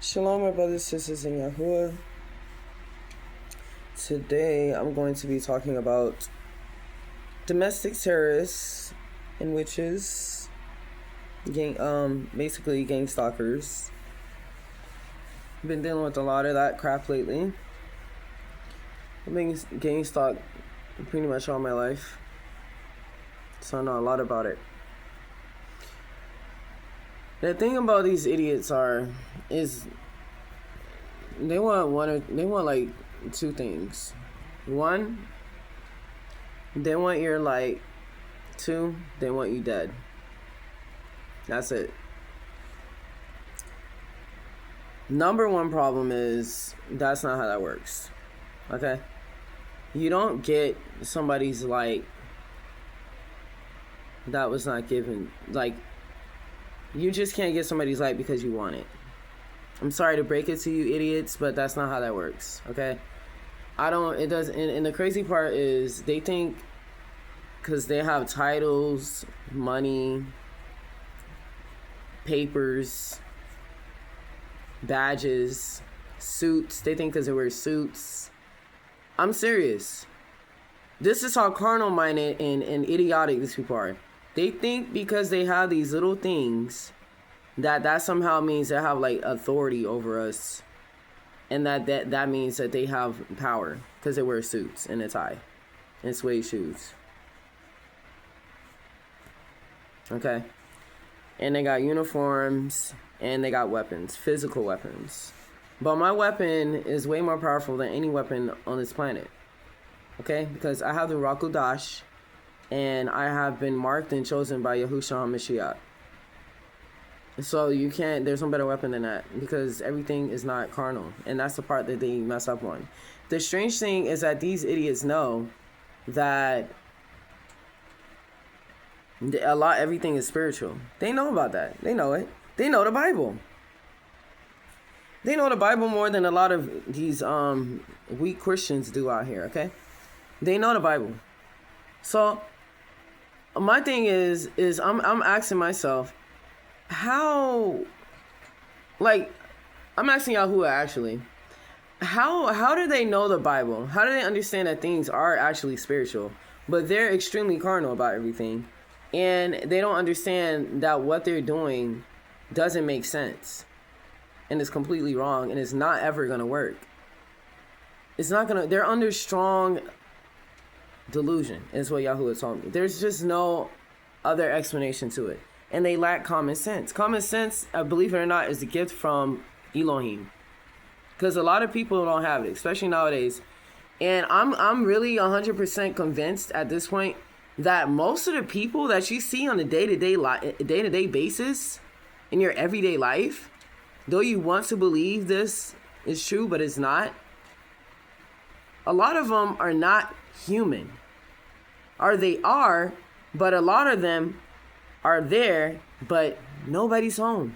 Shalom, my brothers, sisters, in Yaweah. Today, I'm going to be talking about domestic terrorists and witches, basically gang stalkers. I've been dealing with a lot of that crap lately. I've been gang stalked pretty much all my life, so I know a lot about it. The thing about these idiots is they want like two things. One, they want your light. Two, they want you dead. That's it. Number one problem is that's not how that works. Okay? You don't get somebody's light that was not given. Like, you just can't get somebody's light because you want it. I'm sorry to break it to you idiots, but that's not how that works, okay? And the crazy part is they think because they have titles, money, papers, badges, suits, they think because they wear suits. I'm serious. This is how carnal-minded and idiotic these people are. They think because they have these little things that somehow means they have like authority over us, and that means that they have power because they wear suits and a tie and suede shoes. Okay? And they got uniforms and they got weapons, physical weapons. But my weapon is way more powerful than any weapon on this planet. Okay? Because I have the Rakudash, and I have been marked and chosen by Yahushua HaMashiach. So there's no better weapon than that, because everything is not carnal. And that's the part that they mess up on. The strange thing is that these idiots know that everything is spiritual. They know about that. They know it. They know the Bible. They know the Bible more than a lot of these weak Christians do out here, okay? They know the Bible. So my thing is I'm asking myself, how, like, I'm asking Yahuwah actually, how do they know the Bible? How do they understand that things are actually spiritual, but they're extremely carnal about everything, and they don't understand that what they're doing doesn't make sense, and it's completely wrong, and it's not ever gonna work. They're under strong delusion, is what Yahuwah told me. There's just no other explanation to it. And they lack common sense. Common sense, believe it or not, is a gift from Elohim. Because a lot of people don't have it, especially nowadays. And I'm really 100% convinced at this point that most of the people that you see on a day-to-day basis in your everyday life, though you want to believe this is true, but it's not, a lot of them are not human. Or they are, but a lot of them are there, but nobody's home.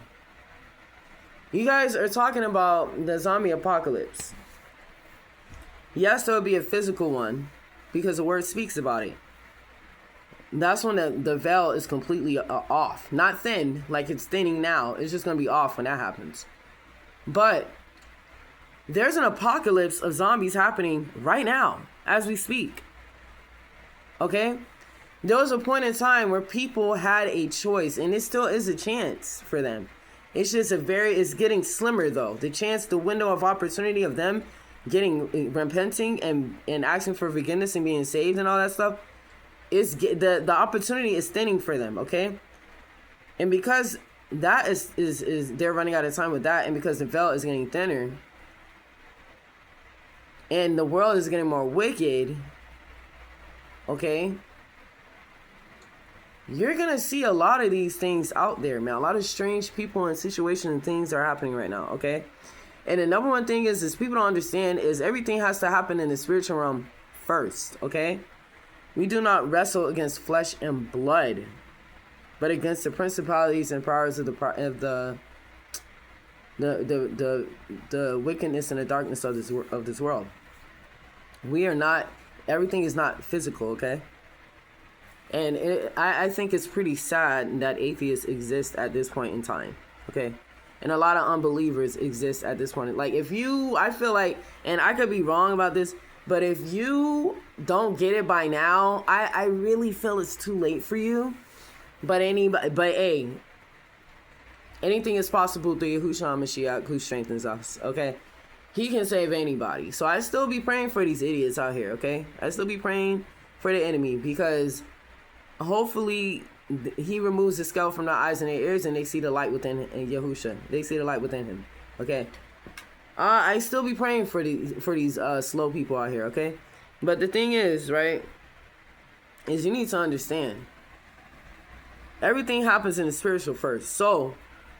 You guys are talking about the zombie apocalypse. Yes, there will be a physical one, because the word speaks about it. That's when the veil is completely off. Not thin, like it's thinning now. It's just going to be off when that happens. But there's an apocalypse of zombies happening right now, as we speak. Okay? There was a point in time where people had a choice, and it still is a chance for them. It's just it's getting slimmer though. The window of opportunity of them repenting and asking for forgiveness and being saved and all that stuff, the opportunity is thinning for them, okay? And because that is they're running out of time with that, and because the veil is getting thinner, and the world is getting more wicked, okay? You're going to see a lot of these things out there, man. A lot of strange people and situations and things are happening right now, okay? And the number one thing is people don't understand is everything has to happen in the spiritual realm first, okay? We do not wrestle against flesh and blood, but against the principalities and powers of the wickedness and the darkness of this world. We are not, everything is not physical, okay? And I think it's pretty sad that atheists exist at this point in time, okay? and a lot of unbelievers exist at this point. Like, if you, I feel like, and I could be wrong about this, but if you don't get it by now, I really feel it's too late for you. But hey, anything is possible through Yahushua Mashiach, who strengthens us, okay? He can save anybody. So I still be praying for these idiots out here, okay? I still be praying for the enemy, because hopefully he removes the scale from their eyes and their ears, and they see the light within Yahushua. They see the light within him, okay? I still be praying for these slow people out here, okay? But the thing is, right, is you need to understand, everything happens in the spiritual first. So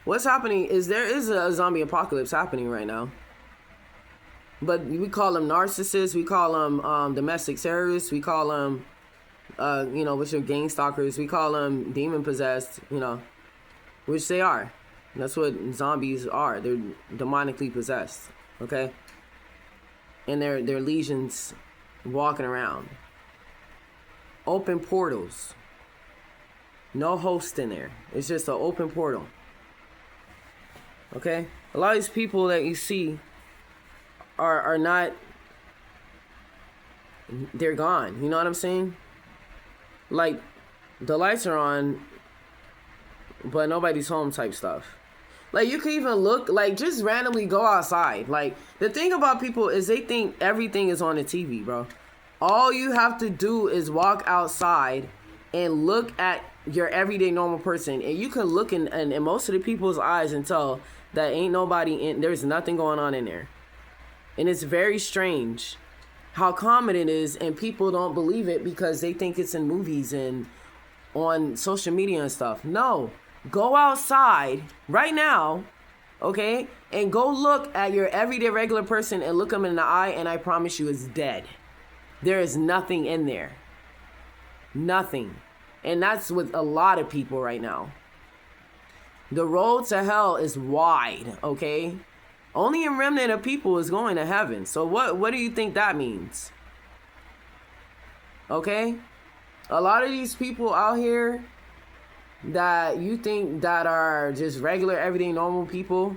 what's happening is there is a zombie apocalypse happening right now. But we call them narcissists. We call them domestic terrorists. We call them, which are gang stalkers. We call them demon possessed, which they are. That's what zombies are. They're demonically possessed, okay? And they're legions walking around. Open portals. No host in there. It's just an open portal. Okay? A lot of these people that you see are not, they're gone. You know what I'm saying? Like, the lights are on, but nobody's home type stuff. Like, you can even look, like, just randomly go outside. Like, the thing about people is they think everything is on the TV, bro. All you have to do is walk outside and look at your everyday normal person. And you can look in most of the people's eyes and tell that ain't nobody in, there's nothing going on in there. And it's very strange how common it is, and people don't believe it because they think it's in movies and on social media and stuff. No. Go outside right now, okay, and go look at your everyday regular person and look them in the eye, and I promise you it's dead. There is nothing in there. Nothing. And that's with a lot of people right now. The road to hell is wide, okay? Only a remnant of people is going to heaven. So what do you think that means? Okay? A lot of these people out here that you think that are just regular, everyday, normal people,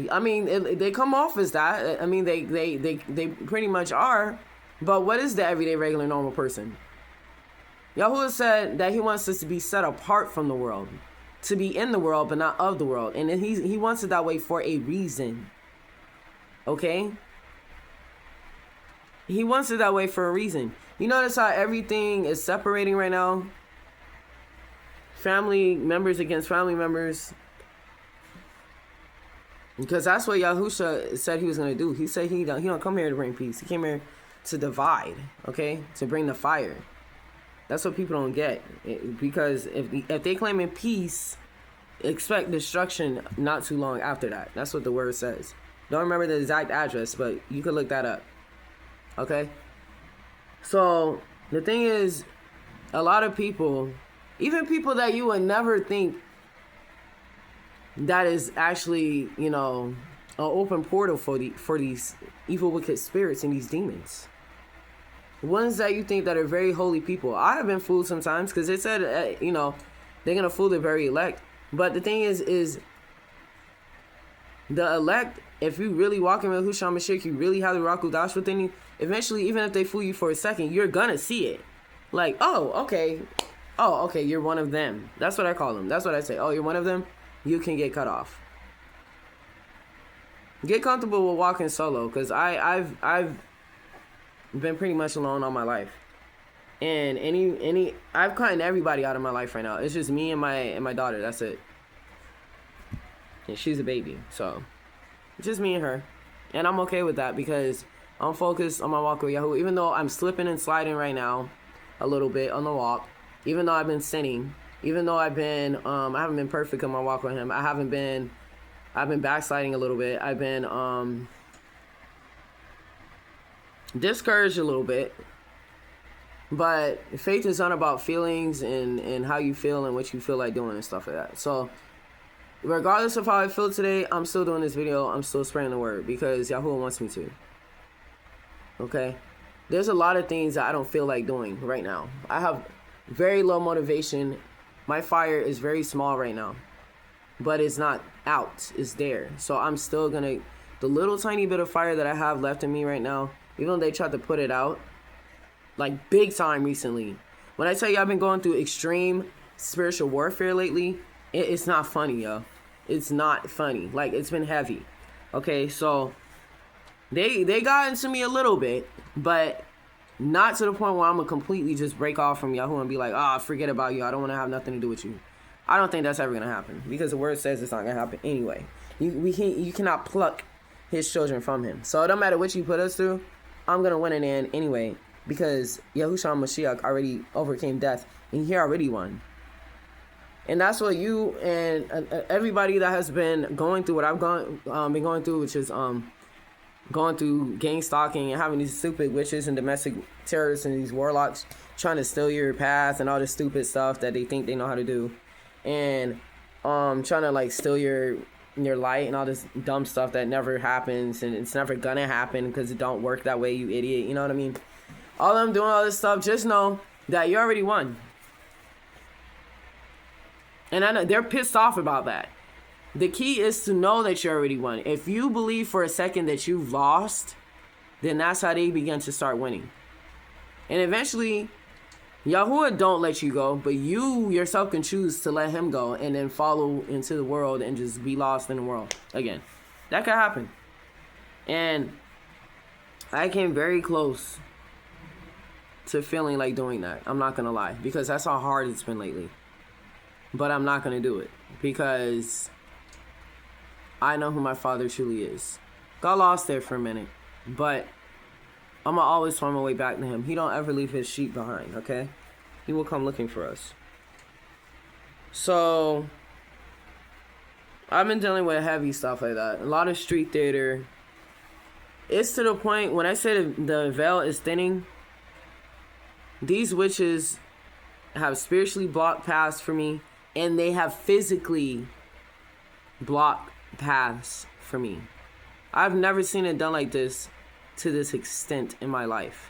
I mean, they come off as that. I mean, they pretty much are. But what is the everyday, regular, normal person? Yahuwah said that he wants us to be set apart from the world, to be in the world but not of the world, and he wants it that way for a reason. Okay? He wants it that way for a reason. You notice how everything is separating right now? Family members against family members. Because that's what Yahusha said he was going to do. He said he don't come here to bring peace. He came here to divide, okay? To bring the fire. That's what people don't get. Because if they claim in peace, expect destruction not too long after that. That's what the word says. Don't remember the exact address, but you could look that up. Okay? So, the thing is, a lot of people, even people that you would never think that is actually, an open portal for these evil, wicked spirits and these demons. Ones that you think that are very holy people. I have been fooled sometimes because it said, they're going to fool the very elect. But the thing is the elect, if you really walk in with Yahushua Mashiach, you really have the Ruach HaKodesh within you, eventually, even if they fool you for a second, you're going to see it. Like, oh, okay, you're one of them. That's what I call them. That's what I say. Oh, you're one of them? You can get cut off. Get comfortable with walking solo, because I've been pretty much alone all my life. And I've cut everybody out of my life right now. It's just me and my daughter. That's it. And she's a baby, so it's just me and her. And I'm okay with that because I'm focused on my walk with Yahuwah. Even though I'm slipping and sliding right now a little bit on the walk, even though I've been sinning, even though I've been I haven't been perfect in my walk with him. I've been backsliding a little bit. I've been discouraged a little bit. But faith is not about feelings and how you feel and what you feel like doing and stuff like that. So regardless of how I feel today, I'm still doing this video. I'm still spreading the word because Yahuwah wants me to. Okay? There's a lot of things that I don't feel like doing right now. I have very low motivation. My fire is very small right now. but it's not out. It's there. So I'm still gonna, the little tiny bit of fire that I have left in me right now, even though they tried to put it out, like big time recently. When I tell you I've been going through extreme spiritual warfare lately, it's not funny, yo. It's not funny. Like, it's been heavy. Okay, so they got into me a little bit, but not to the point where I'm gonna completely just break off from Yaweah and be like, forget about you. I don't want to have nothing to do with you. I don't think that's ever gonna happen, because the word says it's not gonna happen anyway. You cannot pluck his children from him. So it don't matter what you put us through, I'm gonna win in the end anyway, because Yahushua Mashiach already overcame death, and he already won. And that's what you and everybody that has been going through what I've been going through, which is going through gang stalking and having these stupid witches and domestic terrorists and these warlocks trying to steal your path and all this stupid stuff that they think they know how to do, and trying to like steal your light and all this dumb stuff that never happens, and it's never gonna happen because it don't work that way, you idiot. You know what I mean? All them doing all this stuff, just know that you already won. And I know they're pissed off about that. The key is to know that you already won. If you believe for a second that you've lost, then that's how they begin to start winning. And eventually, Yaweah don't let you go, but you yourself can choose to let him go and then follow into the world and just be lost in the world again. That could happen. And I came very close to feeling like doing that. I'm not going to lie, because that's how hard it's been lately. But I'm not going to do it, because I know who my father truly is. Got lost there for a minute, but I'm going to always find my way back to him. He don't ever leave his sheep behind, okay? He will come looking for us. So I've been dealing with heavy stuff like that. A lot of street theater. It's to the point, when I say the veil is thinning, these witches have spiritually blocked paths for me, and they have physically blocked paths for me. I've never seen it done like this to this extent in my life.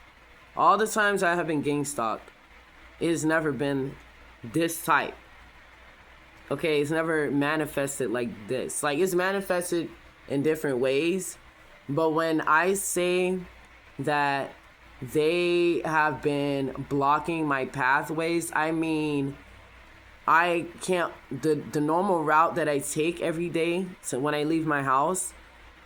All the times I have been gang stalked, it has never been this type. Okay, it's never manifested like this. Like, it's manifested in different ways, but when I say that they have been blocking my pathways, I mean, I can't, the normal route that I take every day, so when I leave my house,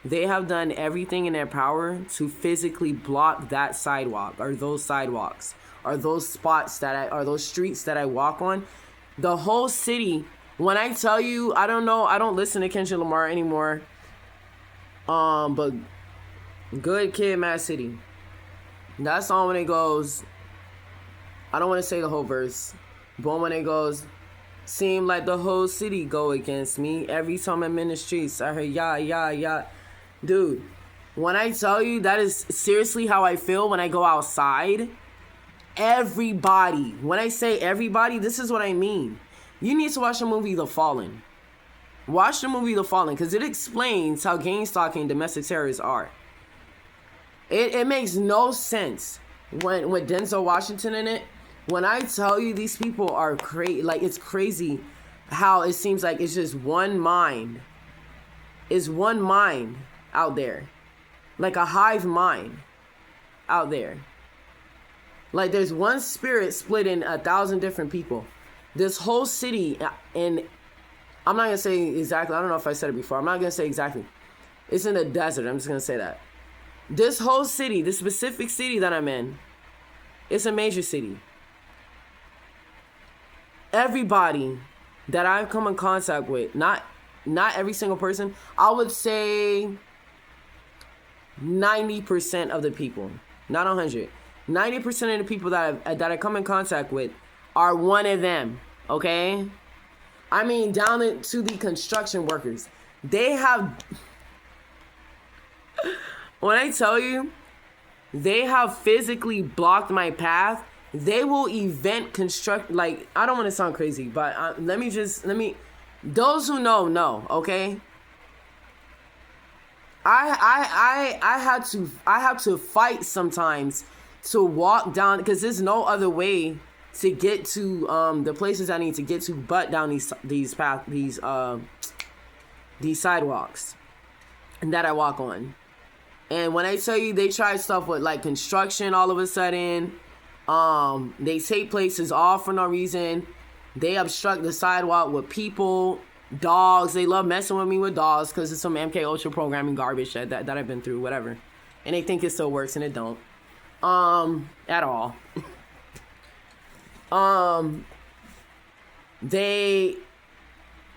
they have done everything in their power to physically block that sidewalk, or those sidewalks, or those spots or those streets that I walk on. The whole city, when I tell you, I don't know, I don't listen to Kendrick Lamar anymore, but Good Kid, Mad City. That song, when it goes, I don't want to say the whole verse, but when it goes, seem like the whole city go against me. Every time I'm in the streets, I heard yeah, yeah, yeah. Dude, when I tell you that is seriously how I feel when I go outside, everybody, when I say everybody, this is what I mean. You need to watch the movie The Fallen. Watch the movie The Fallen, because it explains how gang stalking and domestic terrorists are. It makes no sense when with Denzel Washington in it. When I tell you these people are crazy, like, it's crazy how it seems like it's just one mind. It's one mind out there. Like a hive mind out there. Like, there's one spirit split in 1,000 different people. This whole city, and I'm not going to say exactly, I don't know if I said it before, I'm not going to say exactly. It's in the desert, I'm just going to say that. This whole city, this specific city that I'm in, it's a major city. Everybody that I've come in contact with, not every single person, I would say 90% of the people, not 100, 90% of the people that I come in contact with are one of them, okay? I mean, down to the construction workers. They have, when I tell you, they have physically blocked my path. They will construct, like, I don't want to sound crazy, but those who know, okay? I have to fight sometimes to walk down, because there's no other way to get to the places I need to get to but down these these sidewalks that I walk on. And when I tell you they try stuff with like construction all of a sudden, they take places off for no reason. They obstruct the sidewalk with people, dogs. They love messing with me with dogs because it's some MK Ultra programming garbage that I've been through, whatever. And they think it still works and it don't. At all. They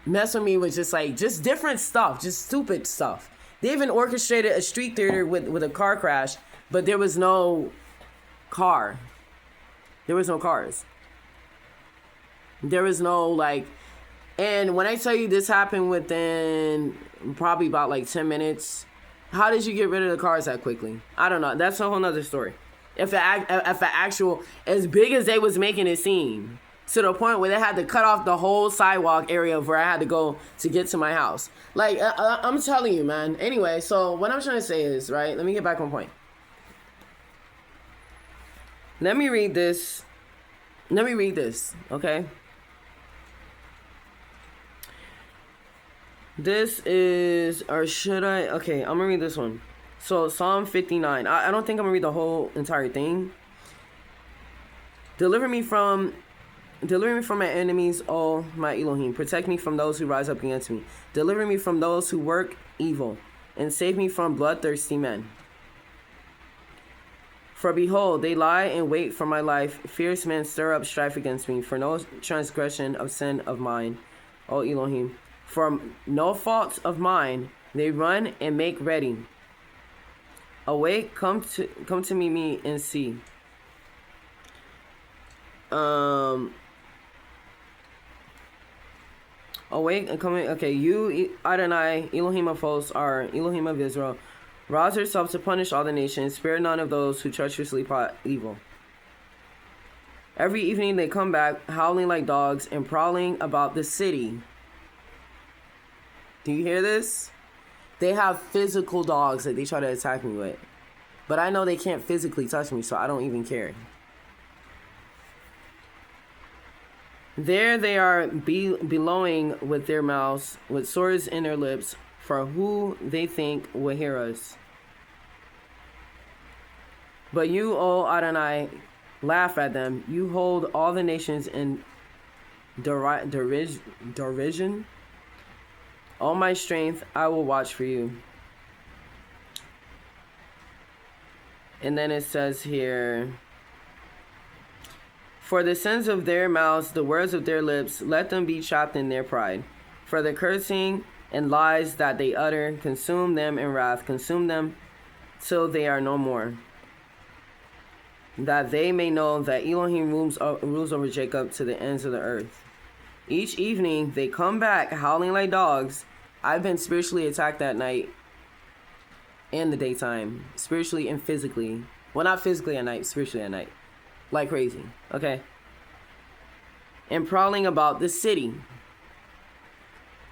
mess with me with just different stuff, just stupid stuff. They even orchestrated a street theater with a car crash, but there was no car. There was no cars. There was no, like, and when I tell you this happened within probably about like 10 minutes, how did you get rid of the cars that quickly? I don't know. That's a whole nother story. If an actual, as big as they was making it seem, to the point where they had to cut off the whole sidewalk area of where I had to go to get to my house. Like, I'm telling you, man. Anyway, so what I'm trying to say is, right, let me get back on point. Let me read this, okay? This is, or should I? Okay, I'm gonna read this one. So, Psalm 59. I don't think I'm gonna read the whole entire thing. Deliver me from my enemies, oh my Elohim. Protect me from those who rise up against me. Deliver me from those who work evil, and save me from bloodthirsty men. For behold, they lie in wait for my life. Fierce men stir up strife against me. For no transgression of sin of mine, O Elohim. For no fault of mine, they run and make ready. Awake, come to meet me and see. Awake and come in. Okay, you, Adonai, Elohim of hosts, are Elohim of Israel. Rouse yourself to punish all the nations. Spare none of those who treacherously plot evil. Every evening they come back, howling like dogs and prowling about the city. Do you hear this? They have physical dogs that they try to attack me with. But I know they can't physically touch me, so I don't even care. There they are bellowing with their mouths, with swords in their lips, for who they think will hear us. But you, O Adonai, laugh at them. You hold all the nations in derision. All my strength, I will watch for you. And then it says here, for the sins of their mouths, the words of their lips, let them be trapped in their pride. For the cursing and lies that they utter, consume them in wrath, consume them till they are no more. That they may know that Elohim rules over Jacob to the ends of the earth. Each evening they come back howling like dogs. I've been spiritually attacked that night and the daytime, spiritually and physically. Well, not physically at night, spiritually at night. Like crazy, okay? And prowling about the city.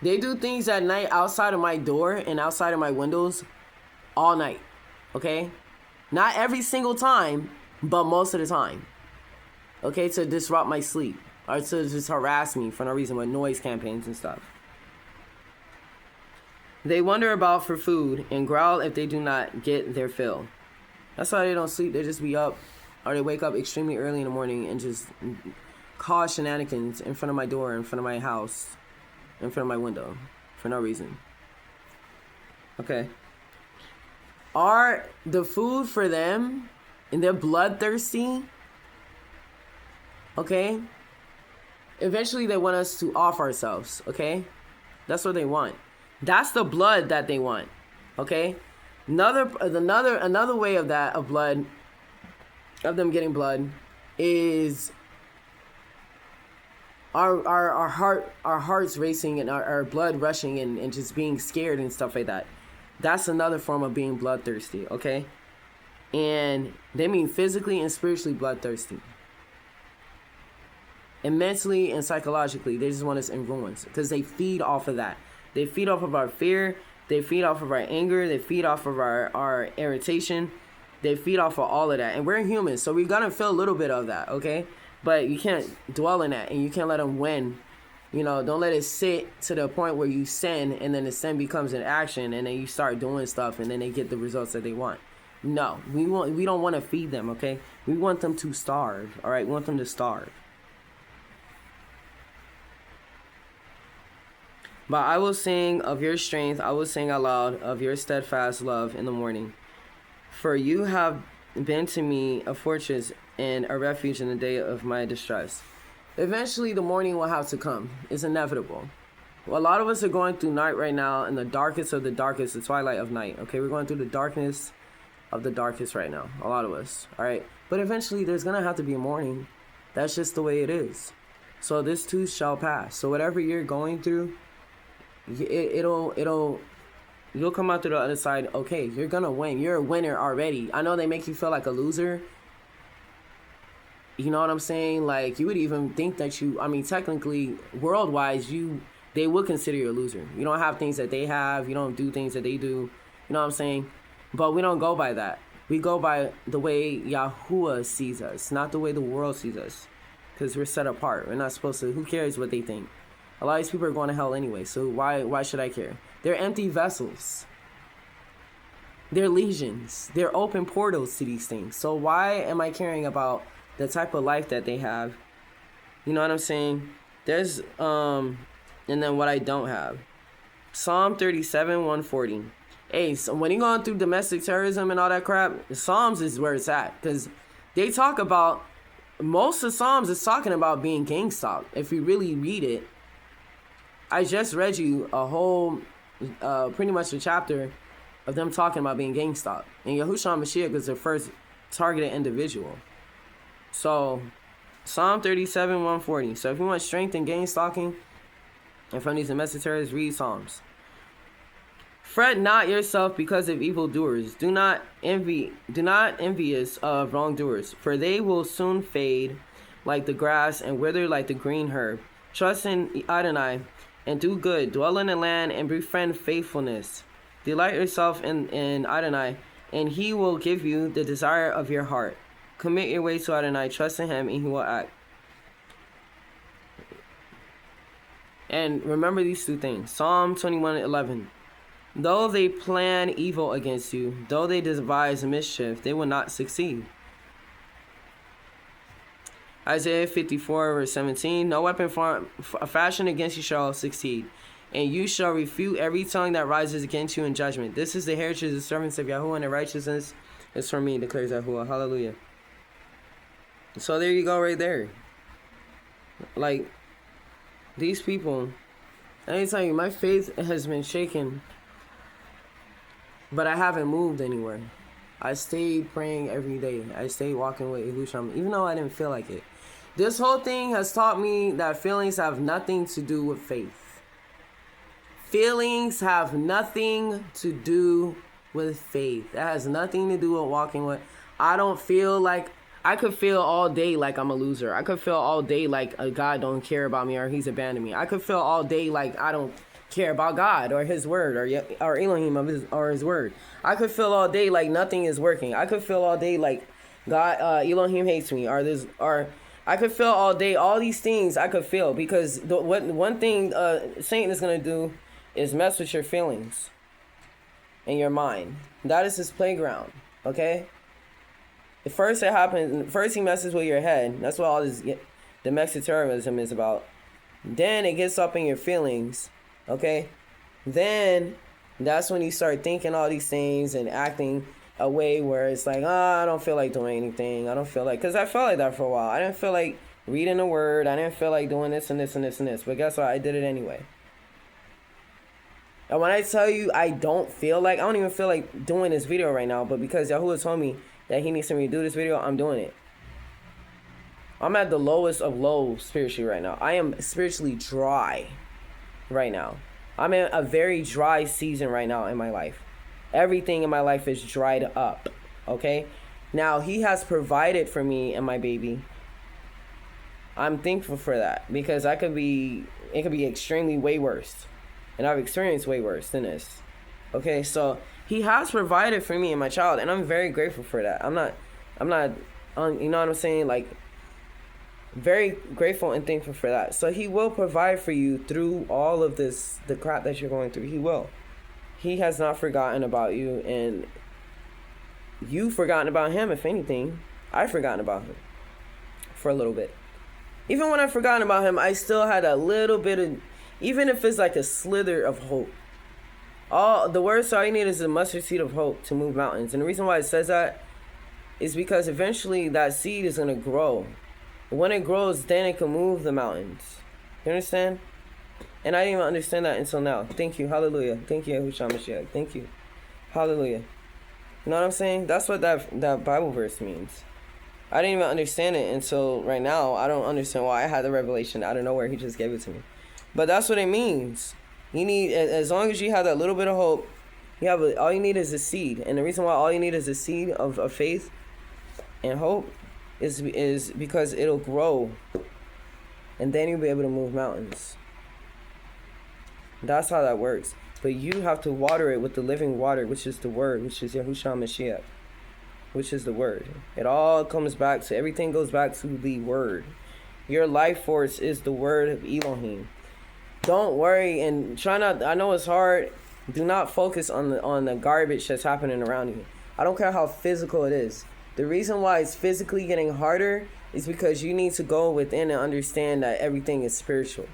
They do things at night outside of my door and outside of my windows all night, okay? Not every single time, but most of the time. Okay, to disrupt my sleep or to just harass me for no reason with noise campaigns and stuff. They wander about for food and growl if they do not get their fill. That's why they don't sleep. They just be up, or they wake up extremely early in the morning and just cause shenanigans in front of my door, in front of my house, in front of my window, for no reason. Okay. Are the food for them, and they're bloodthirsty, okay? Eventually they want us to off ourselves, okay? That's what they want. That's the blood that they want, okay? Another way of that, of blood, of them getting blood, is our hearts racing and our blood rushing and just being scared and stuff like that. That's another form of being bloodthirsty, okay? And they mean physically and spiritually bloodthirsty. And mentally and psychologically, they just want us in ruins because they feed off of that. They feed off of our fear. They feed off of our anger. They feed off of our irritation. They feed off of all of that. And we're humans, so we're going to feel a little bit of that, okay? But you can't dwell in that, and you can't let them win. Don't let it sit to the point where you sin and then the sin becomes an action and then you start doing stuff and then they get the results that they want. No, we don't want to feed them, okay? We want them to starve, all right? We want them to starve. But I will sing of your strength, I will sing aloud of your steadfast love in the morning. For you have been to me a fortress and a refuge in the day of my distress. Eventually, the morning will have to come. It's inevitable. Well, a lot of us are going through night right now, in the darkest of the darkest, the twilight of night. Okay, we're going through the darkness of the darkest right now. A lot of us. All right, but eventually, there's gonna have to be a morning. That's just the way it is. So this too shall pass. So whatever you're going through, you'll come out to the other side. Okay, you're gonna win. You're a winner already. I know they make you feel like a loser. You know what I'm saying? Like, you would even think that technically, world-wise, they would consider you a loser. You don't have things that they have. You don't do things that they do. You know what I'm saying? But we don't go by that. We go by the way Yaweah sees us, not the way the world sees us. Because we're set apart. We're not supposed to. Who cares what they think? A lot of these people are going to hell anyway, so why should I care? They're empty vessels. They're legions. They're open portals to these things. So why am I caring about the type of life that they have? You know what I'm saying? There's and then what I don't have. Psalm 37, 140. Hey, so when you're going through domestic terrorism and all that crap, Psalms is where it's at. Because they talk about, most of Psalms is talking about being gang stalked. If you really read it, I just read you a whole, pretty much a chapter of them talking about being gang stalked. And Yahushua Mashiach was the first targeted individual. So, Psalm 37, 140. So if you want strength in gang stalking and from these domestic terrorists, read Psalms. Fret not yourself because of evildoers. Do not envious of wrongdoers, for they will soon fade like the grass and wither like the green herb. Trust in Adonai and do good. Dwell in the land and befriend faithfulness. Delight yourself in Adonai, and he will give you the desire of your heart. Commit your way to Adonai, trust in him, and he will act. And remember these two things. Psalm 21:11. Though they plan evil against you, though they devise mischief, they will not succeed. Isaiah 54, verse 17. No weapon fashioned against you shall succeed, and you shall refute every tongue that rises against you in judgment. This is the heritage of the servants of Yahuwah, and the righteousness is from me, declares Yahuwah. Hallelujah. So there you go right there. Like, these people, let me tell you, my faith has been shaken, but I haven't moved anywhere. I stayed praying every day. I stayed walking with Yahushua, even though I didn't feel like it. This whole thing has taught me that feelings have nothing to do with faith. Feelings have nothing to do with faith. That has nothing to do with walking with. I don't feel like, I could feel all day like I'm a loser. I could feel all day like a God don't care about me or he's abandoned me. I could feel all day like I don't care about God or his word or Elohim or his word. I could feel all day like nothing is working. I could feel all day like God, Elohim hates me or I could feel all day, all these things I could feel, because one thing Satan is going to do is mess with your feelings and your mind. That is his playground, okay? First he messes with your head. That's what all this domestic terrorism is about. Then it gets up in your feelings, okay? Then that's when you start thinking all these things and acting a way where it's like, I don't feel like doing anything. I don't feel like, because I felt like that for a while. I didn't feel like reading the word. I didn't feel like doing this and this and this and this. But guess what? I did it anyway. And when I tell you I don't even feel like doing this video right now, but because Yahuwah told me that he needs me to do this video, I'm doing it. I'm at the lowest of lows spiritually right now. I am spiritually dry right now. I'm in a very dry season right now in my life. Everything in my life is dried up, okay? Now, he has provided for me and my baby. I'm thankful for that, because it could be extremely way worse. And I've experienced way worse than this. Okay, so he has provided for me and my child, and I'm very grateful for that. I'm not, you know what I'm saying? Like, Very grateful and thankful for that. So he will provide for you through all of this, the crap that you're going through. He will. He has not forgotten about you, and you've forgotten about him. If anything, I've forgotten about him for a little bit. Even when I've forgotten about him, I still had a little bit of, even if it's like a slither of hope. All you need is a mustard seed of hope to move mountains. And the reason why it says that is because eventually that seed is going to grow. When it grows, then it can move the mountains. You understand? And I didn't even understand that until now. Thank you. Hallelujah. Thank you, Yahushua Mashiach. Thank you. Hallelujah. You know what I'm saying? That's what that Bible verse means. I didn't even understand it until right now. I don't understand why I had the revelation out of nowhere. He just gave it to me. But that's what it means. You need, as long as you have that little bit of hope, all you need is a seed. And the reason why all you need is a seed of faith and hope is because it'll grow. And then you'll be able to move mountains. That's how that works. But you have to water it with the living water, which is the word, which is Yahushua Mashiach, which is the word. It all comes back to, everything goes back to the word. Your life force is the word of Elohim. Don't worry and try not, I know it's hard. Do not focus on the garbage that's happening around you. I don't care how physical it is. The reason why it's physically getting harder is because you need to go within and understand that everything is spiritual.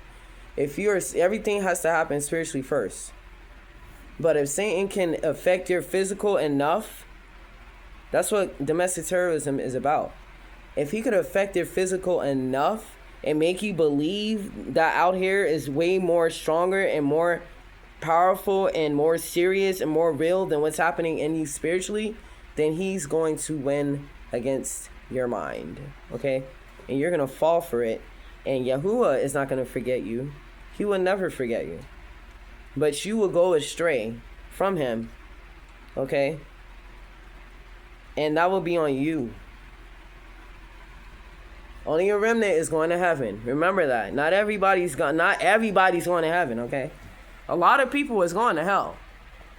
Everything has to happen spiritually first. But if Satan can affect your physical enough, that's what domestic terrorism is about. If he could affect your physical enough and make you believe that out here is way more stronger and more powerful and more serious and more real than what's happening in you spiritually, then he's going to win against your mind. Okay? And you're going to fall for it. And Yahuwah is not going to forget you. He will never forget you. But you will go astray from him. Okay? And that will be on you. Only a remnant is going to heaven. Remember that. Not everybody's going to heaven, okay? A lot of people is going to hell.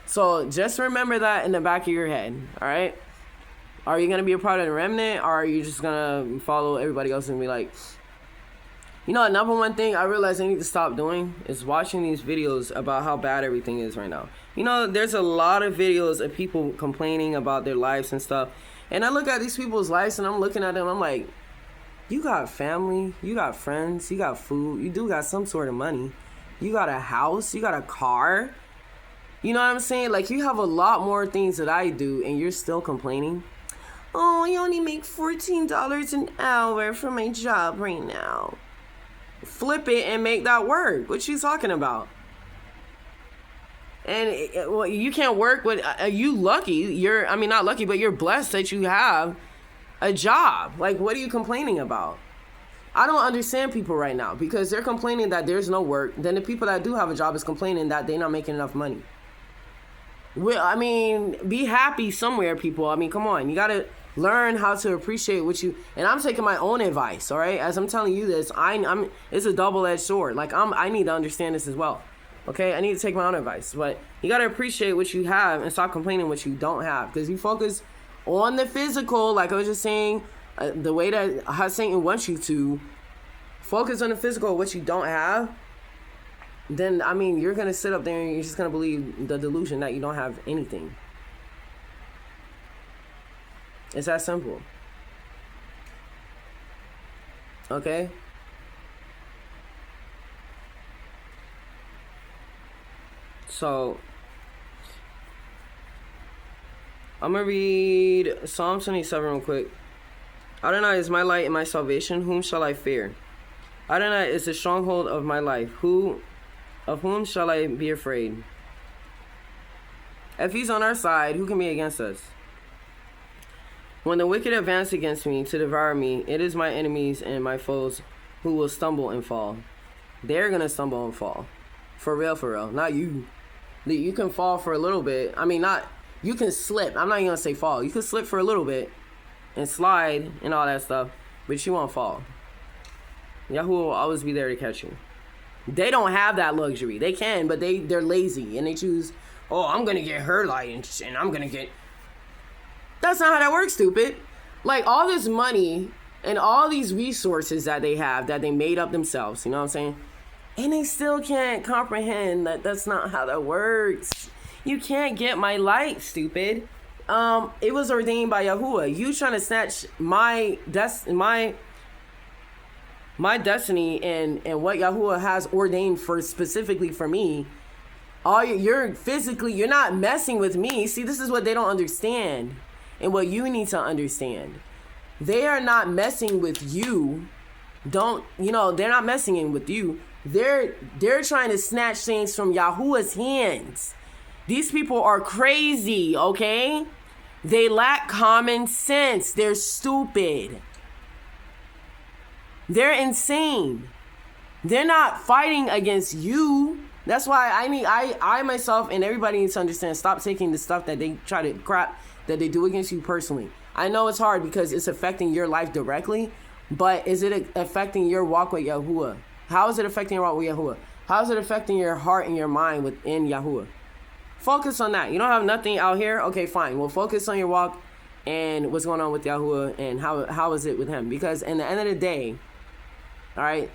So just remember that in the back of your head, all right? Are you going to be a part of the remnant, or are you just going to follow everybody else and be like... You know, number one thing I realize I need to stop doing is watching these videos about how bad everything is right now. You know, there's a lot of videos of people complaining about their lives and stuff. And I look at these people's lives and I'm looking at them, I'm like, you got family, you got friends, you got food, you do got some sort of money. You got a house, you got a car. You know what I'm saying? Like, you have a lot more things that I do and you're still complaining. Oh, I only make $14 an hour for my job right now. Flip it and make that work. What you talking about? And well, you can't work with you lucky. Not lucky, but you're blessed that you have a job. Like, what are you complaining about? I don't understand people right now because they're complaining that there's no work. Then the people that do have a job is complaining that they're not making enough money. Well, be happy somewhere, people. Come on. You got to learn how to appreciate what you... And I'm taking my own advice, all right? As I'm telling you this, it's a double-edged sword. Like, I need to understand this as well. Okay? I need to take my own advice. But you got to appreciate what you have and stop complaining what you don't have. Because you focus on the physical, like I was just saying, the way that how Satan wants you to focus on the physical, what you don't have, then, you're going to sit up there and you're just going to believe the delusion that you don't have anything. It's that simple. Okay? So, I'm going to read Psalm 27 real quick. Adonai is my light and my salvation. Whom shall I fear? Adonai is the stronghold of my life. Of whom shall I be afraid? If he's on our side, who can be against us? When the wicked advance against me to devour me, it is my enemies and my foes who will stumble and fall. They're going to stumble and fall. For real. Not you. You can fall for a little bit. You can slip. I'm not even going to say fall. You can slip for a little bit and slide and all that stuff, but you won't fall. Yahuwah will always be there to catch you. They don't have that luxury. They can, but they're lazy and they choose, I'm going to get her light and I'm going to get... That's not how that works, stupid. Like, all this money and all these resources that they have that they made up themselves, you know what I'm saying? And they still can't comprehend that that's not how that works. You can't get my light, stupid. It was ordained by Yaweah. You trying to snatch my destiny and what Yaweah has ordained for specifically for me. You're not messing with me. See, this is what they don't understand, and what you need to understand. They are not messing with you. They're not messing in with you. They're trying to snatch things from Yahuwah's hands. These people are crazy, okay? They lack common sense. They're stupid. They're insane. They're not fighting against you. That's why I myself and everybody needs to understand, stop taking the stuff that they try to crap that they do against you personally. I know it's hard because it's affecting your life directly, but is it affecting your walk with Yaweah? How is it affecting your walk with Yaweah? How is it affecting your heart and your mind within Yaweah? Focus on that. You don't have nothing out here? Okay, fine. Well, focus on your walk and what's going on with Yaweah and how is it with him? Because in the end of the day, all right,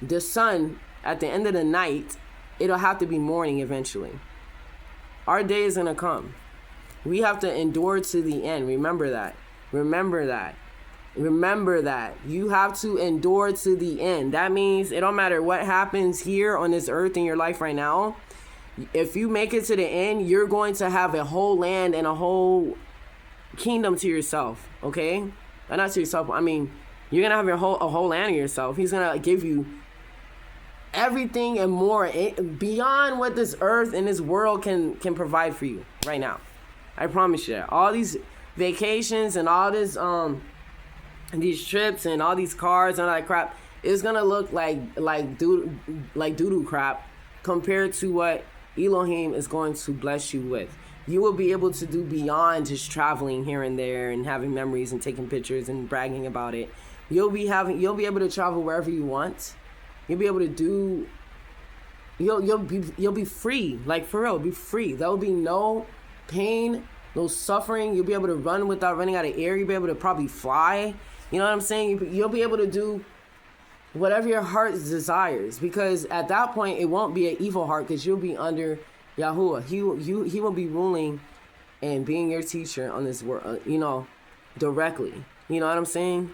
the sun, at the end of the night, it'll have to be morning eventually. Our day is going to come. We have to endure to the end. Remember that. Remember that. Remember that. You have to endure to the end. That means it don't matter what happens here on this earth in your life right now. If you make it to the end, you're going to have a whole land and a whole kingdom to yourself. Okay? Not to yourself. I mean, you're going to have a whole land to yourself. He's going to give you everything and more beyond what this earth and this world can provide for you right now. I promise you that. All these vacations and all this these trips and all these cars and all that crap is gonna look like doo-doo crap compared to what Elohim is going to bless you with. You will be able to do beyond just traveling here and there and having memories and taking pictures and bragging about it. You'll be able to travel wherever you want. You'll be able to do. You'll be free, like for real, be free. There will be no pain, no suffering. You'll be able to run without running out of air. You'll be able to probably fly. You know what I'm saying? You'll be able to do whatever your heart desires, because at that point it won't be an evil heart, because you'll be under Yaweah. He will be ruling and being your teacher on this world. Directly. You know what I'm saying?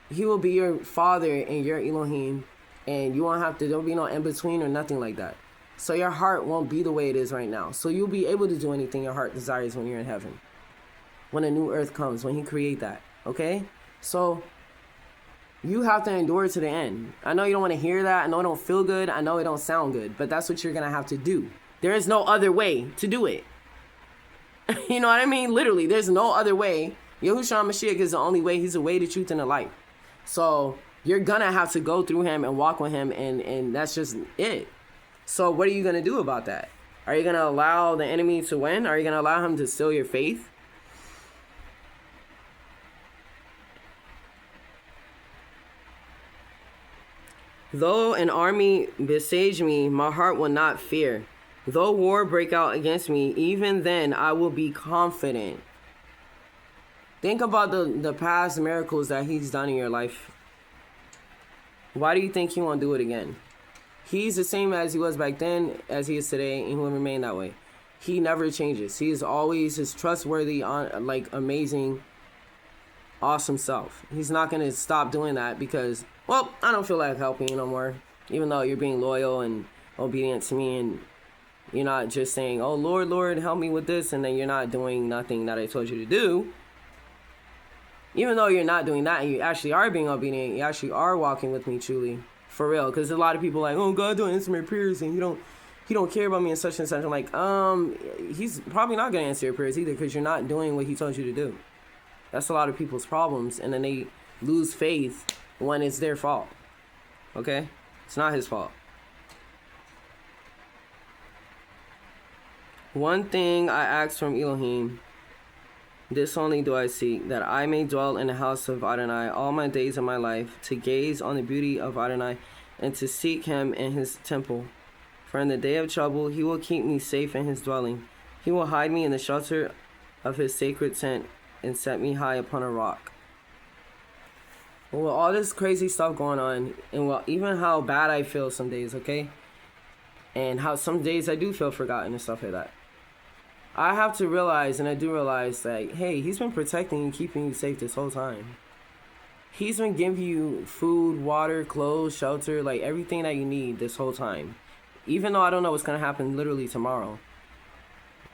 He will be your father and your Elohim, and you won't have to. There'll be no in between or nothing like that. So your heart won't be the way it is right now. So you'll be able to do anything your heart desires when you're in heaven. When a new earth comes, when he create that. Okay? So you have to endure to the end. I know you don't want to hear that. I know it don't feel good. I know it don't sound good. But that's what you're going to have to do. There is no other way to do it. You know what I mean? Literally, there's no other way. Yahushua Mashiach is the only way. He's the way, the truth, and the light. So you're going to have to go through him and walk with him. And that's just it. So what are you going to do about that? Are you going to allow the enemy to win? Are you going to allow him to steal your faith? Though an army besiege me, my heart will not fear. Though war break out against me, even then I will be confident. Think about the past miracles that he's done in your life. Why do you think he won't do it again? He's the same as he was back then, as he is today, and he will remain that way. He never changes. He is always his trustworthy, amazing, awesome self. He's not going to stop doing that because, well, I don't feel like helping you no more. Even though you're being loyal and obedient to me, and you're not just saying, oh, Lord, Lord, help me with this, and then you're not doing nothing that I told you to do. Even though you're not doing that and you actually are being obedient, you actually are walking with me truly. For real, because a lot of people are like, oh, God don't answer my prayers, and he don't care about me and such and such. I'm like, he's probably not going to answer your prayers either, because you're not doing what he told you to do. That's a lot of people's problems, and then they lose faith when it's their fault. Okay? It's not his fault. One thing I ask from Elohim, this only do I seek, that I may dwell in the house of Adonai all my days of my life, to gaze on the beauty of Adonai, and to seek him in his temple. For in the day of trouble he will keep me safe in his dwelling. He will hide me in the shelter of his sacred tent, and set me high upon a rock. Well, all this crazy stuff going on, and well, even how bad I feel some days, okay? And how some days I do feel forgotten and stuff like that. I have to realize, and I do realize that, hey, he's been protecting and keeping you safe this whole time. He's been giving you food, water, clothes, shelter, like everything that you need this whole time. Even though I don't know what's going to happen literally tomorrow.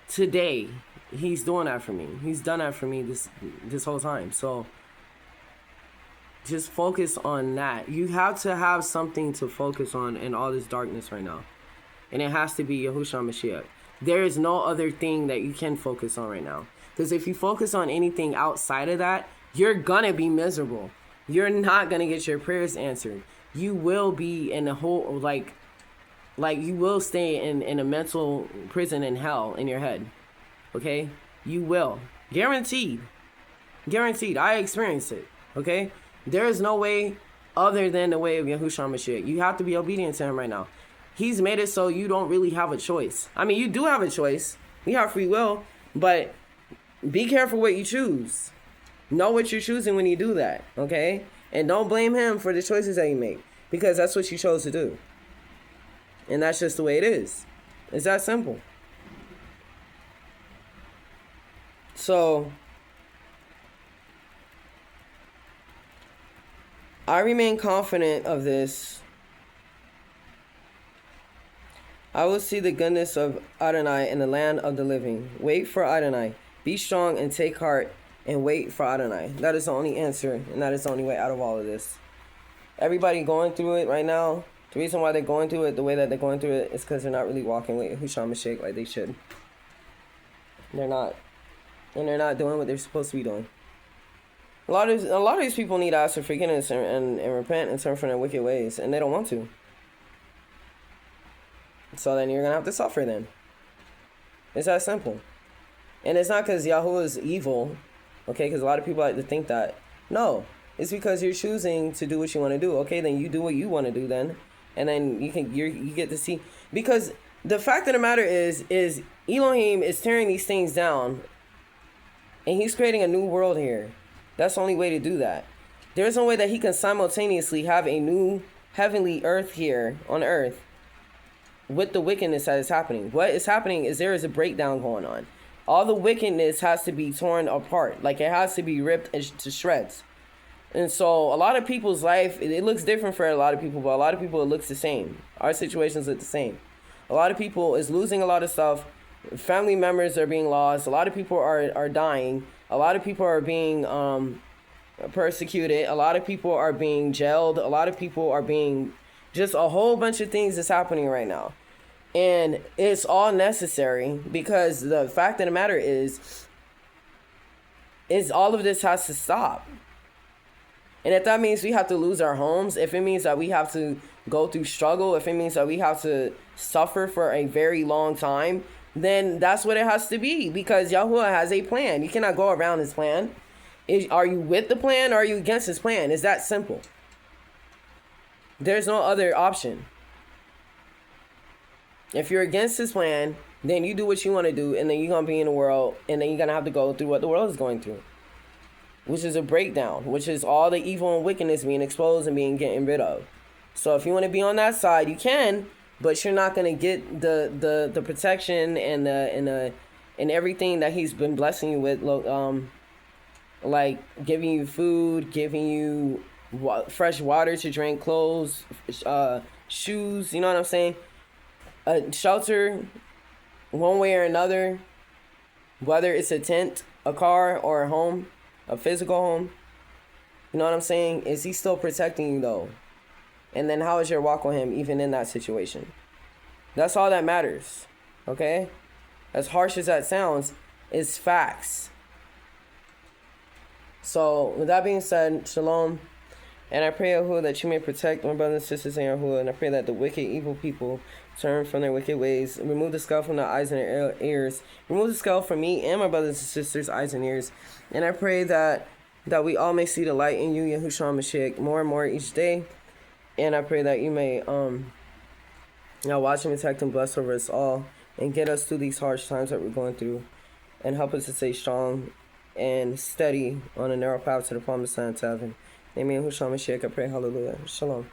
Today, he's doing that for me. He's done that for me this whole time. So just focus on that. You have to have something to focus on in all this darkness right now. And it has to be Yahushua Mashiach. There is no other thing that you can focus on right now. Because if you focus on anything outside of that, you're going to be miserable. You're not going to get your prayers answered. You will be in a whole, like you will stay in a mental prison in hell in your head. Okay? You will. Guaranteed. Guaranteed. I experienced it. Okay? There is no way other than the way of Yahushua Mashiach. You have to be obedient to him right now. He's made it so you don't really have a choice. I mean, you do have a choice. You have free will. But be careful what you choose. Know what you're choosing when you do that. Okay? And don't blame him for the choices that you make. Because that's what you chose to do. And that's just the way it is. It's that simple. So I remain confident of this. I will see the goodness of Adonai in the land of the living. Wait for Adonai. Be strong and take heart and wait for Adonai. That is the only answer, and that is the only way out of all of this. Everybody going through it right now, the reason why they're going through it the way that they're going through it is because they're not really walking with Yahushua Mashiach like they should. They're not. And they're not doing what they're supposed to be doing. A lot of these people need to ask for forgiveness and repent and turn from their wicked ways, and they don't want to. So then you're going to have to suffer then. It's that simple. And it's not because Yahuwah is evil, okay, because a lot of people like to think that. No, it's because you're choosing to do what you want to do. Okay, then you do what you want to do then. And then you get to see. Because the fact of the matter is Elohim is tearing these things down. And he's creating a new world here. That's the only way to do that. There's no way that he can simultaneously have a new heavenly earth here on earth with the wickedness that is happening. What is happening is there is a breakdown going on. All the wickedness has to be torn apart. Like it has to be ripped to shreds. And so a lot of people's life, it looks different for a lot of people, but a lot of people it looks the same. Our situations look the same. A lot of people is losing a lot of stuff. Family members are being lost. A lot of people are dying. A lot of people are being persecuted. A lot of people are being jailed. A lot of people are being, just a whole bunch of things is happening right now. And it's all necessary because the fact of the matter is all of this has to stop. And if that means we have to lose our homes, if it means that we have to go through struggle, if it means that we have to suffer for a very long time, then that's what it has to be, because Yahuwah has a plan. You cannot go around his plan. Are you with the plan or are you against his plan? It's that simple. There's no other option. If you're against his plan, then you do what you want to do, and then you're going to be in the world, and then you're going to have to go through what the world is going through, which is a breakdown, which is all the evil and wickedness being exposed and being getting rid of. So if you want to be on that side, you can, but you're not going to get the protection and everything that he's been blessing you with, like giving you food, giving you fresh water to drink, clothes, shoes, you know what I'm saying? Shelter, one way or another, whether it's a tent, a car, or a home, a physical home. You know what I'm saying? Is he still protecting you though? And then how is your walk with him even in that situation? That's all that matters. Okay? As harsh as that sounds, it's facts. So with that being said, shalom. And I pray, Yahuwah, that you may protect my brothers and sisters in Yahuwah. And I pray that the wicked, evil people turn from their wicked ways. Remove the scale from their eyes and their ears. Remove the scale from me and my brothers and sisters' eyes and ears. And I pray that we all may see the light in you, Yahushua Mashiach, more and more each day. And I pray that you may watch and protect and bless over us all and get us through these harsh times that we're going through, and help us to stay strong and steady on a narrow path to the promised land to heaven. Amen. Husham Mashiach, I pray. Hallelujah. Shalom.